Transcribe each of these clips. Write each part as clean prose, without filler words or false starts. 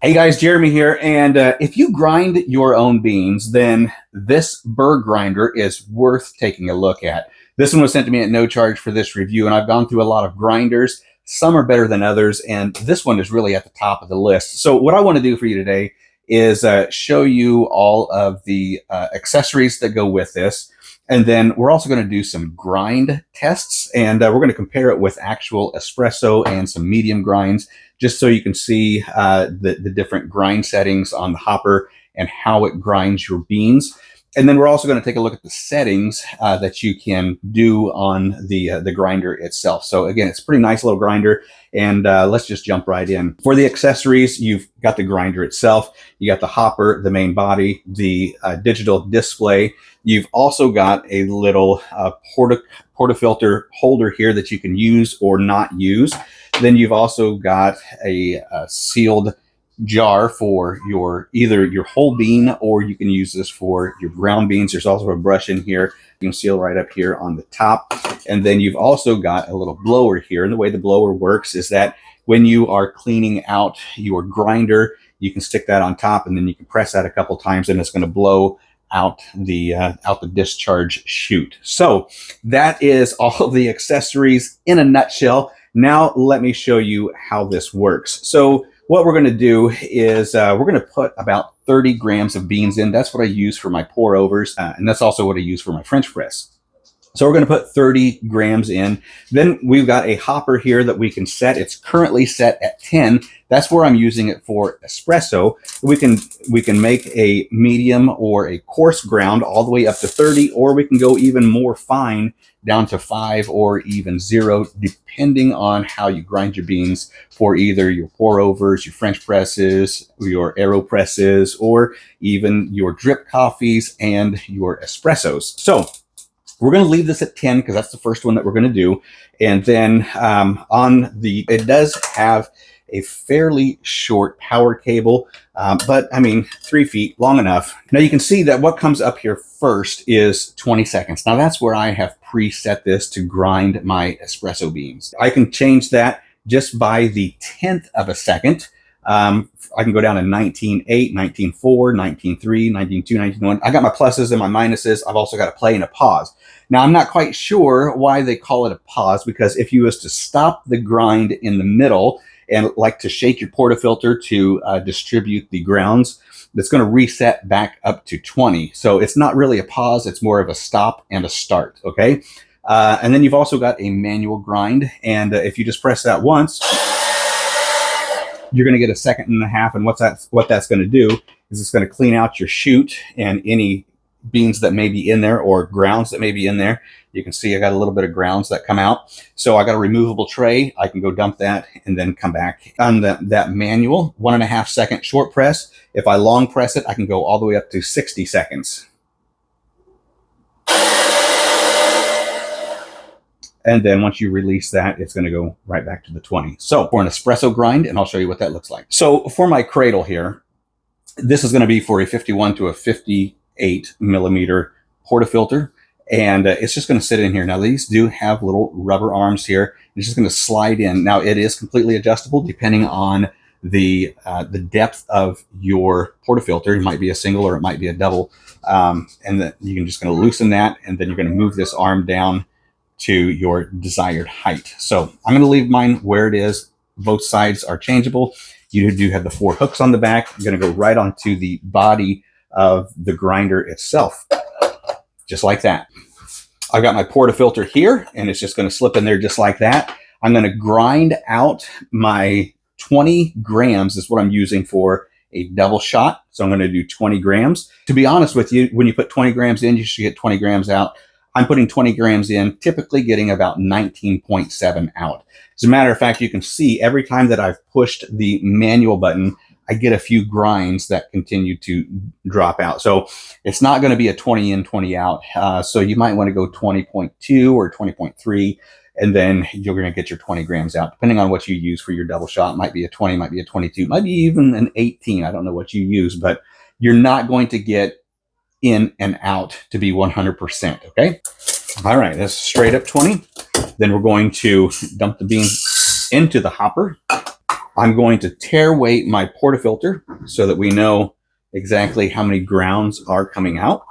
Hey guys, Jeremy here, and if you grind your own beans, then this Burr grinder is worth taking a look at. This one was sent to me at no charge for this review, and I've gone through a lot of grinders. Some are better than others, and this one is really at the top of the list. So what I want to do for you today is show you all of the accessories that go with this. And then we're also going to do some grind tests, and we're going to compare it with actual espresso and some medium grinds, just so you can see the different grind settings on the hopper and how it grinds your beans. And then we're also going to take a look at the settings that you can do on the grinder itself. So again, it's a pretty nice little grinder, and let's just jump right in. For the accessories, you've got the grinder itself, you got the hopper, the main body, the digital display. You've also got a little portafilter holder here that you can use or not use. Then you've also got a sealed jar for either your whole bean, or you can use this for your ground beans. There's also a brush in here. You can seal right up here on the top. And then you've also got a little blower here. And the way the blower works is that when you are cleaning out your grinder, you can stick that on top, and then you can press that a couple times, and it's going to blow out the discharge chute. So that is all of the accessories in a nutshell. Now let me show you how this works. So what we're going to do is we're going to put about 30 grams of beans in. That's what I use for my pour overs, and that's also what I use for my French press. So we're going to put 30 grams in. Then we've got a hopper here that we can set. It's currently set at 10. That's where I'm using it for espresso. We can make a medium or a coarse ground all the way up to 30, or we can go even more fine down to 5 or even 0, depending on how you grind your beans for either your pour overs, your French presses, your AeroPresses, or even your drip coffees and your espressos. So we're going to leave this at 10 because that's the first one that we're going to do. And then it does have a fairly short power cable, but I mean, 3 feet, long enough. Now you can see that what comes up here first is 20 seconds. Now that's where I have preset this to grind my espresso beans. I can change that just by the 10th of a second. I can go down to 19.8, 19.4, 19.3, 19.2, 19.1. I got my pluses and my minuses. I've also got a play and a pause. Now, I'm not quite sure why they call it a pause, because if you was to stop the grind in the middle and like to shake your portafilter to distribute the grounds, that's going to reset back up to 20. So it's not really a pause. It's more of a stop and a start, okay? And then you've also got a manual grind. And if you just press that once, you're going to get a second and a half. And what that's going to do is it's going to clean out your chute and any beans that may be in there or grounds that may be in there. You can see I got a little bit of grounds that come out. So I got a removable tray. I can go dump that and then come back. On that manual 1.5 second short press, if I long press it, I can go all the way up to 60 seconds. And then once you release that, it's going to go right back to the 20. So for an espresso grind, and I'll show you what that looks like. So for my cradle here, this is going to be for a 51 to a 58 millimeter portafilter. And it's just going to sit in here. Now these do have little rubber arms here. It's just going to slide in. Now it is completely adjustable depending on the depth of your portafilter. It might be a single or it might be a double. And then you can just going to loosen that, and then you're going to move this arm down to your desired height. So I'm going to leave mine where it is. Both sides are changeable. You do have the 4 hooks on the back. I'm going to go right onto the body of the grinder itself, just like that. I've got my portafilter here, and it's just going to slip in there just like that. I'm going to grind out my 20 grams is what I'm using for a double shot. So I'm going to do 20 grams. To be honest with you, when you put 20 grams in, you should get 20 grams out. I'm putting 20 grams in, typically getting about 19.7 out. As a matter of fact, you can see every time that I've pushed the manual button, I get a few grinds that continue to drop out. So it's not going to be a 20 in, 20 out. So you might want to go 20.2 or 20.3, and then you're going to get your 20 grams out. Depending on what you use for your double shot, might be a 20, might be a 22, might be even an 18. I don't know what you use, but you're not going to get in and out to be 100%, okay? All right, that's straight up 20. Then we're going to dump the beans into the hopper. I'm going to tare weight my portafilter so that we know exactly how many grounds are coming out.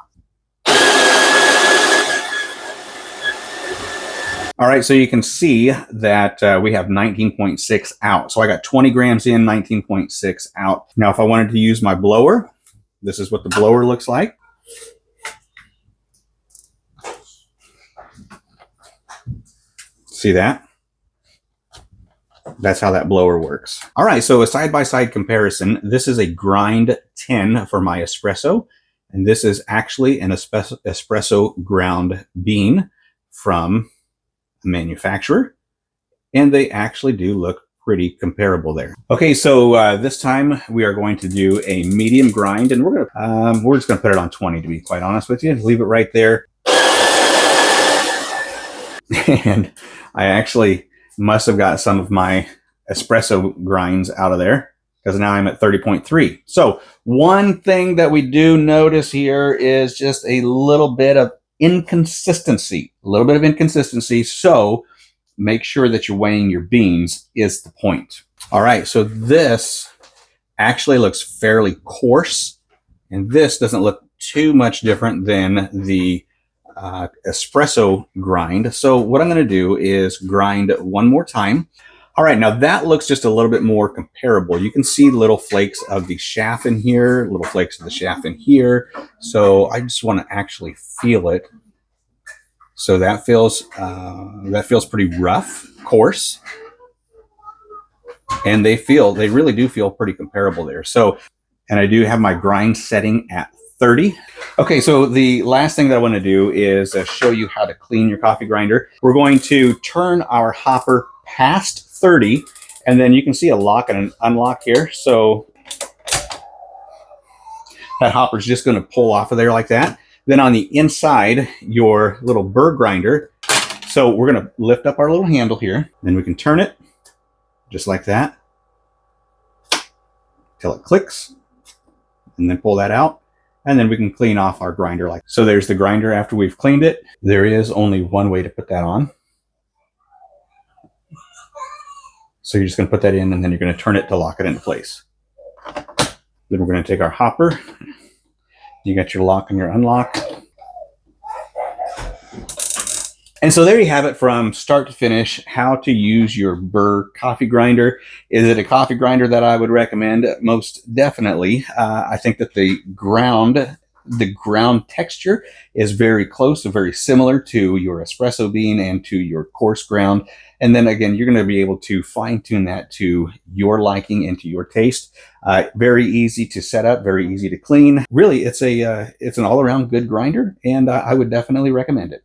All right, so you can see that we have 19.6 out. So I got 20 grams in, 19.6 out. Now, if I wanted to use my blower, this is what the blower looks like. See that? That's how that blower works. All right, so a side-by-side comparison. This is a grind 10 for my espresso, and this is actually an espresso ground bean from a manufacturer, and they actually do look pretty comparable there. Okay, so this time we are going to do a medium grind, and we're just gonna put it on 20 to be quite honest with you. Leave it right there. And I actually must have got some of my espresso grinds out of there because now I'm at 30.3. So one thing that we do notice here is just a little bit of inconsistency, So make sure that you're weighing your beans is the point. All right, so this actually looks fairly coarse, and this doesn't look too much different than the espresso grind. So what I'm going to do is grind one more time. All right, now that looks just a little bit more comparable. You can see little flakes of the chaff in here, little flakes of the chaff in here. So I just want to actually feel it. So that feels pretty rough, coarse, and they really do feel pretty comparable there. So, and I do have my grind setting at 30. Okay, so the last thing that I want to do is show you how to clean your coffee grinder. We're going to turn our hopper past 30, and then you can see a lock and an unlock here. So that hopper's just going to pull off of there like that. Then on the inside, your little burr grinder. So we're going to lift up our little handle here. Then we can turn it just like that till it clicks, and then pull that out. And then we can clean off our grinder like so. There's the grinder after we've cleaned it. There is only one way to put that on. So you're just going to put that in, and then you're going to turn it to lock it into place. Then we're going to take our hopper. You got your lock and your unlock. And so there you have it from start to finish, how to use your Burr coffee grinder. Is it a coffee grinder that I would recommend? Most definitely. I think that the ground texture is very close and very similar to your espresso bean and to your coarse ground. And then again, you're going to be able to fine tune that to your liking and to your taste. Very easy to set up, very easy to clean. Really, it's an all around good grinder, and I would definitely recommend it.